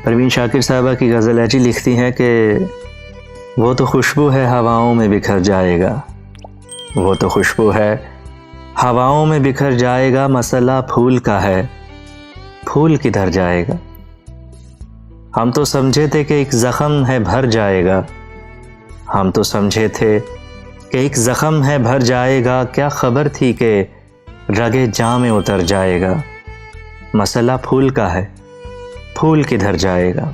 پروین شاکر صاحبہ کی غزل ایسی لکھتی ہیں کہ وہ تو خوشبو ہے ہواؤں میں بکھر جائے گا، وہ تو خوشبو ہے ہواؤں میں بکھر جائے گا، مسئلہ پھول کا ہے، پھول کدھر جائے گا۔ ہم تو سمجھے تھے کہ ایک زخم ہے بھر جائے گا، ہم تو سمجھے تھے کہ ایک زخم ہے بھر جائے گا، کیا خبر تھی کہ رگے جاں میں اتر جائے گا، مسئلہ پھول کا ہے، پھول کدھر جائے گا۔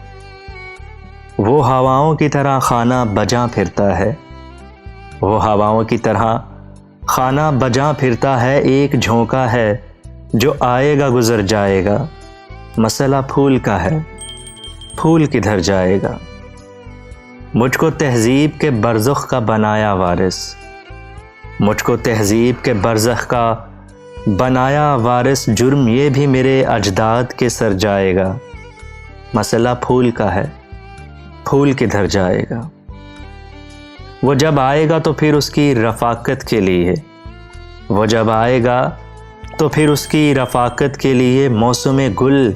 وہ ہواؤں کی طرح خانہ بجاں پھرتا ہے، وہ ہواؤں کی طرح خانہ بجاں پھرتا ہے، ایک جھونکا ہے جو آئے گا گزر جائے گا، مسئلہ پھول کا ہے، پھول کدھر جائے گا۔ مجھ کو تہذیب کے برزخ کا بنایا وارث، مجھ کو تہذیب کے برزخ کا بنایا وارث، جرم یہ بھی میرے اجداد کے سر جائے گا، مسئلہ پھول کا ہے، پھول کدھر جائے گا۔ وہ جب آئے گا تو پھر اس کی رفاقت کے لیے، وہ جب آئے گا تو پھر اس کی رفاقت کے لیے، موسم گل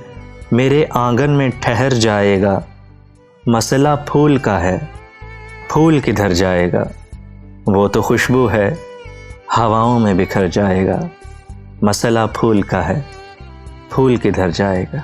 میرے آنگن میں ٹھہر جائے گا، مسئلہ پھول کا ہے، پھول کدھر جائے گا۔ وہ تو خوشبو ہے ہواؤں میں بکھر جائے گا، مسئلہ پھول کا ہے، پھول کدھر جائے گا۔